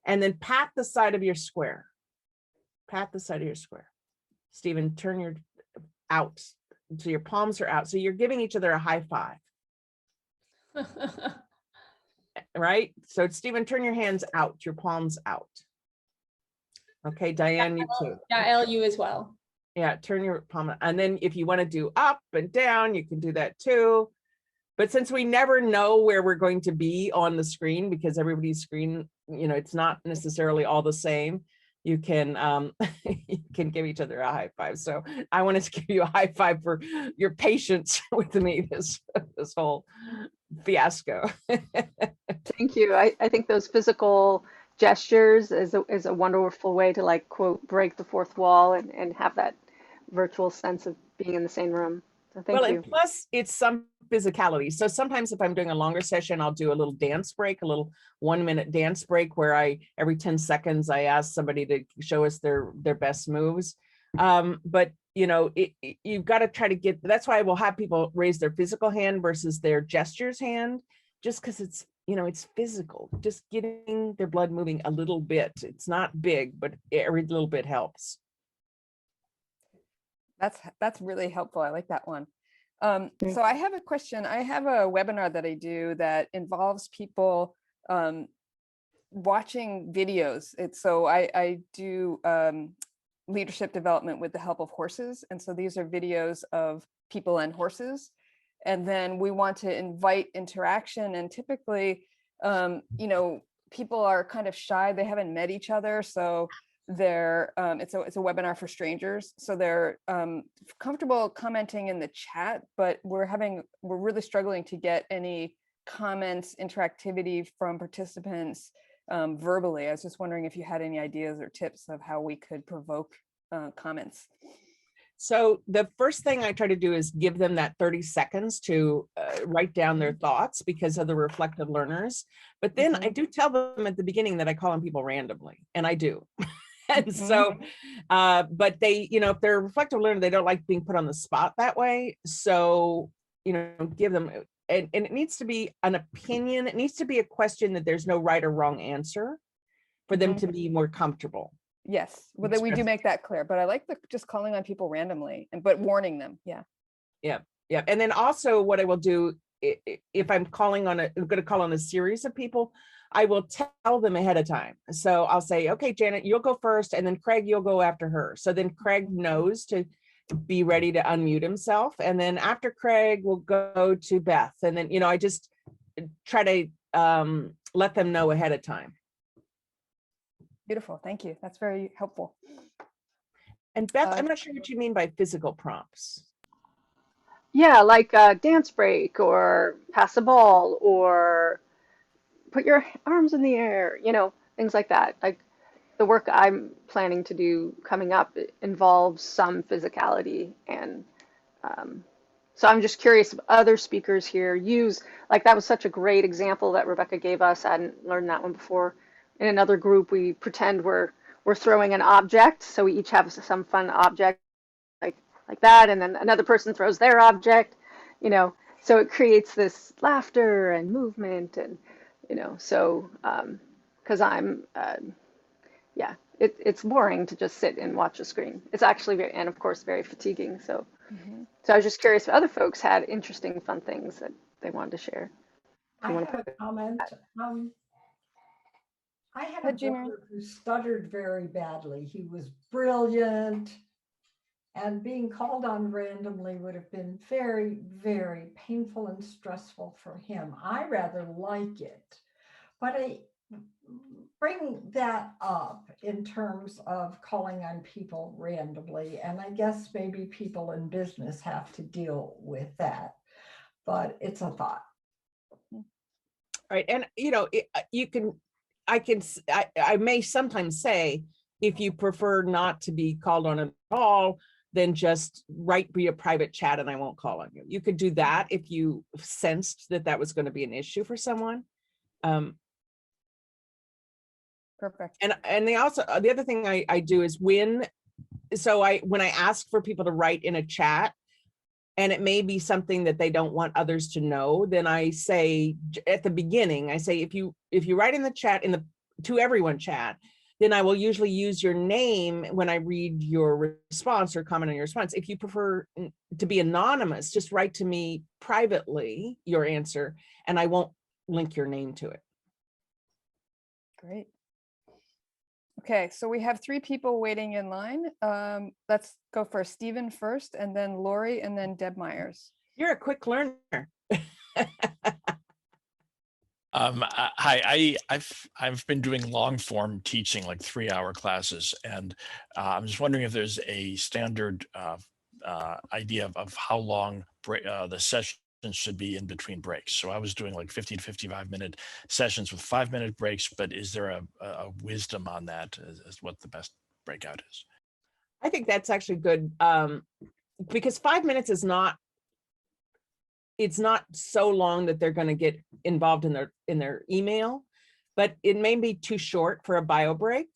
and then pat the side of your square. Pat the side of your square. Stephen, turn your out so your palms are out. So you're giving each other a high five, right? So Stephen, turn your hands out, your palms out. Okay, Diane, you too. Yael, you as well. Yeah, turn your palm, and then if you want to do up and down, you can do that too. But since we never know where we're going to be on the screen, because everybody's screen, you know, it's not necessarily all the same, you can you can give each other a high five. So I wanted to give you a high five for your patience with me this whole fiasco. Thank you. I think those physical gestures is a wonderful way to, like, quote, break the fourth wall and have that virtual sense of being in the same room. So thank Well, you. and plus it's some physicality. So sometimes if I'm doing a longer session, I'll do a little dance break, a little 1-minute dance break where every 10 seconds, I ask somebody to show us their best moves. But you know, you've got to try to get, that's why I will have people raise their physical hand versus their gestures hand, just because it's, you know, it's physical, just getting their blood moving a little bit. It's not big, but every little bit helps. That's really helpful. I like that one. So I have a question. I have a webinar that I do that involves people watching videos. So I do leadership development with the help of horses. And so these are videos of people and horses. And then we want to invite interaction. And typically, you know, people are kind of shy. They haven't met each other. So they're it's a webinar for strangers, so they're comfortable commenting in the chat, but we're really struggling to get any comments, interactivity from participants verbally. I was just wondering if you had any ideas or tips of how we could provoke comments. So the first thing I try to do is give them that 30 seconds to write down their thoughts because of the reflective learners. But then I do tell them at the beginning that I call on people randomly, and I do. And so, but they, you know, if they're a reflective learner, they don't like being put on the spot that way. So, you know, give them, and it needs to be an opinion. It needs to be a question that there's no right or wrong answer for them to be more comfortable. Yes, well, then we do make that clear, but I like just calling on people randomly, but warning them. Yeah. And then also what I will do, if I'm going to call on a series of people, I will tell them ahead of time. So I'll say, okay, Janet, you'll go first, and then Craig, you'll go after her. So then Craig knows to be ready to unmute himself. And then after Craig, we'll go to Beth. And then, you know, I just try to let them know ahead of time. Beautiful. Thank you. That's very helpful. And Beth, I'm not sure what you mean by physical prompts. Yeah, like a dance break or pass a ball or put your arms in the air, you know, things like that. Like the work I'm planning to do coming up involves some physicality. And so I'm just curious if other speakers here use, like that was such a great example that Rebecca gave us. I hadn't learned that one before. In another group, we pretend we're throwing an object. So we each have some fun object like that. And then another person throws their object, you know, so it creates this laughter and movement and, you know, so because it's boring to just sit and watch a screen. It's actually and of course very fatiguing. So so I was just curious if other folks had interesting, fun things that they wanted to share. I have a comment. I had Hi, a Gina. brother who stuttered very badly. He was brilliant, and being called on randomly would have been very, very painful and stressful for him. I rather like it, but I bring that up in terms of calling on people randomly. And I guess maybe people in business have to deal with that, but it's a thought. Right. And you can, I may sometimes say, if you prefer not to be called on at all, then just write me a private chat and I won't call on you. You could do that if you sensed that that was going to be an issue for someone. Perfect. And they also, the other thing I do is when I ask for people to write in a chat, and it may be something that they don't want others to know, then I say at the beginning, I say, if you write in the chat, in the to everyone chat, then I will usually use your name when I read your response or comment on your response. If you prefer to be anonymous, just write to me privately your answer, and I won't link your name to it. Great. Okay, so we have 3 people waiting in line. Let's go for Stephen first, and then Lori, and then Deb Myers. You're a quick learner. Hi, I've been doing long form teaching, like 3-hour classes, and I'm just wondering if there's a standard idea of how long the session should be in between breaks. So I was doing like 50 to 55 minute sessions with 5-minute breaks, but is there a wisdom on that as what the best breakout is? I think that's actually good, because 5 minutes is not, it's not so long that they're going to get involved in their email, but it may be too short for a bio break.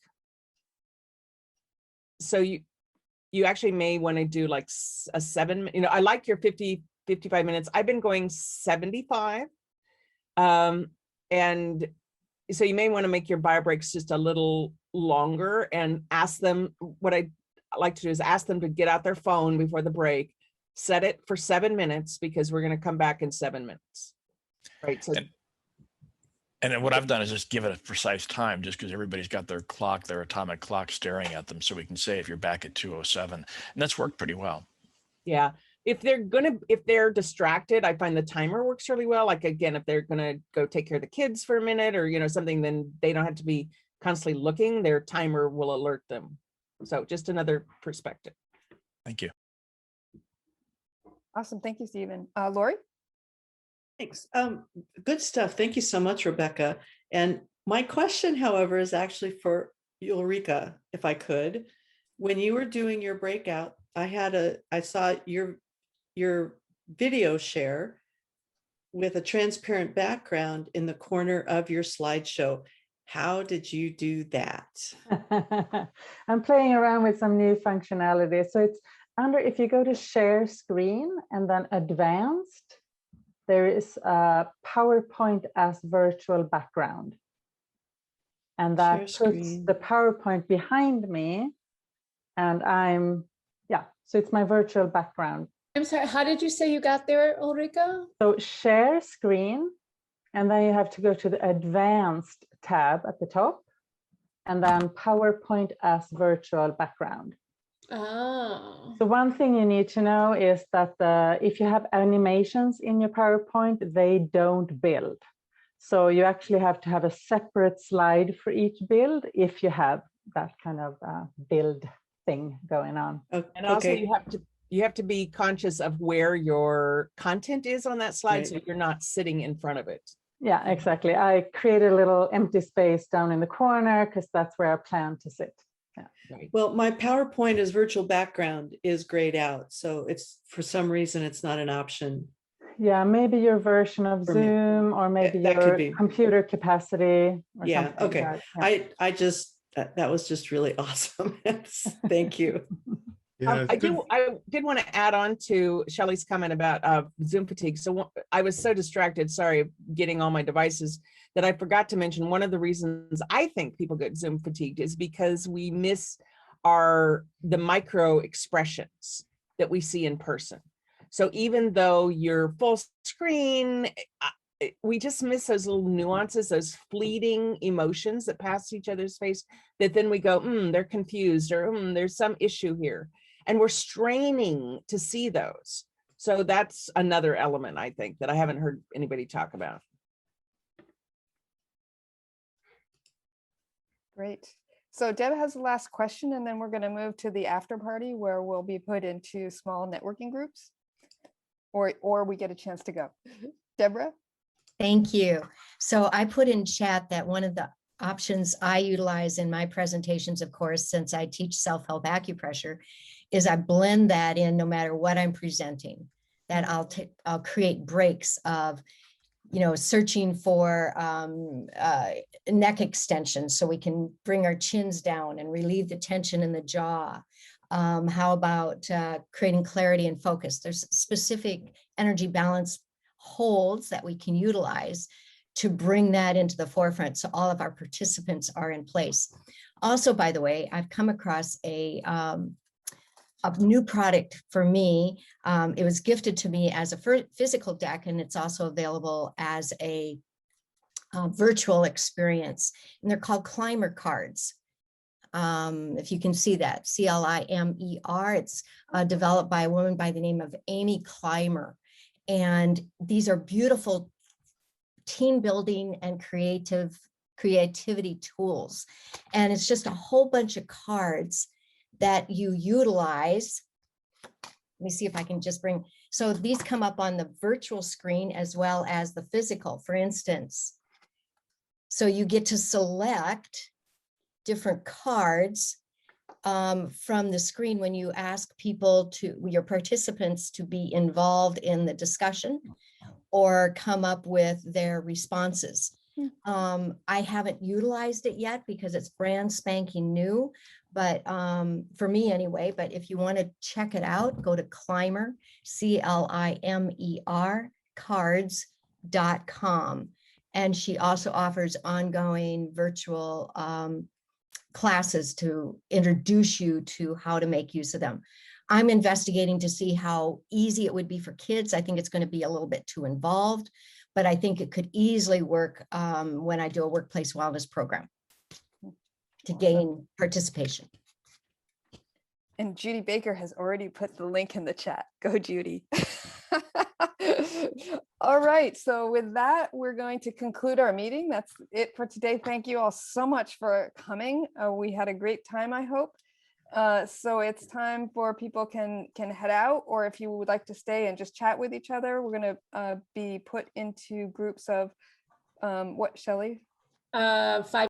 So you actually may want to do like a 7, I like your 50, 55 minutes. I've been going 75. And so you may want to make your bio breaks just a little longer and ask them, what I like to do is ask them to get out their phone before the break, set it for 7 minutes, because we're going to come back in 7 minutes. Right. So and then what I've done is just give it a precise time, just because everybody's got their clock, their atomic clock staring at them. So we can say if you're back at 2:07, and that's worked pretty well. yeah, if they're distracted, I find the timer works really well. Like, again, if they're going to go take care of the kids for a minute or, something, then they don't have to be constantly looking. Their timer will alert them. So just another perspective. Thank you. Awesome. Thank you, Stephen. Lori? Thanks. Good stuff. Thank you so much, Rebecca. And my question, however, is actually for Ulrika, if I could. When you were doing your breakout, I saw your video share with a transparent background in the corner of your slideshow. How did you do that? I'm playing around with some new functionality. So it's if you go to share screen and then advanced, there is a PowerPoint as virtual background. And that puts the PowerPoint behind me. And so it's my virtual background. I'm sorry, how did you say you got there, Ulrika? So share screen, and then you have to go to the advanced tab at the top, and then PowerPoint as virtual background. Oh. So one thing you need to know is that if you have animations in your PowerPoint, they don't build. So you actually have to have a separate slide for each build if you have that kind of build thing going on. And also you have to be conscious of where your content is on that slide, so you're not sitting in front of it. Yeah, exactly. I created a little empty space down in the corner because that's where I plan to sit. Yeah. Right. Well, my PowerPoint as virtual background is grayed out. So it's, for some reason, it's not an option. Yeah, maybe your version of Zoom, or maybe your computer capacity. Or yeah, okay. Like that. Yeah. That was just really awesome. Thank you. Yeah, I did want to add on to Shelley's comment about Zoom fatigue. So I was so distracted, sorry, getting all my devices, that I forgot to mention one of the reasons I think people get Zoom fatigued is because we miss the micro expressions that we see in person. So even though you're full screen, we just miss those little nuances, those fleeting emotions that pass each other's face, that then we go, they're confused, or there's some issue here. And we're straining to see those. So that's another element, I think, that I haven't heard anybody talk about. Great. So Deb has the last question, and then we're going to move to the after party where we'll be put into small networking groups, or we get a chance to go. Deborah? Thank you. So I put in chat that one of the options I utilize in my presentations, of course, since I teach self-help acupressure, is I blend that in no matter what I'm presenting, that I'll create breaks of, searching for neck extensions so we can bring our chins down and relieve the tension in the jaw. How about creating clarity and focus? There's specific energy balance holds that we can utilize to bring that into the forefront so all of our participants are in place. Also, by the way, I've come across a new product for me. It was gifted to me as a physical deck, and it's also available as a virtual experience. And they're called Climber cards. If you can see that, CLIMER. It's developed by a woman by the name of Amy Climber. And these are beautiful team building and creativity tools. And it's just a whole bunch of cards that you utilize. Let me see if I can just bring, so these come up on the virtual screen as well as the physical, for instance. So you get to select different cards from the screen when you ask your participants to be involved in the discussion or come up with their responses. I haven't utilized it yet because it's brand spanking new, but for me anyway, but if you want to check it out, go to Climber, CLIMER, cards.com. And she also offers ongoing virtual classes to introduce you to how to make use of them. I'm investigating to see how easy it would be for kids. I think it's going to be a little bit too involved, but I think it could easily work when I do a workplace wellness program to gain participation. And Judy Baker has already put the link in the chat. Go, Judy. All right, so with that, we're going to conclude our meeting. That's it for today. Thank you all so much for coming. We had a great time, I hope. So it's time for people can head out, or if you would like to stay and just chat with each other, we're going to be put into groups of what, Shelley? 5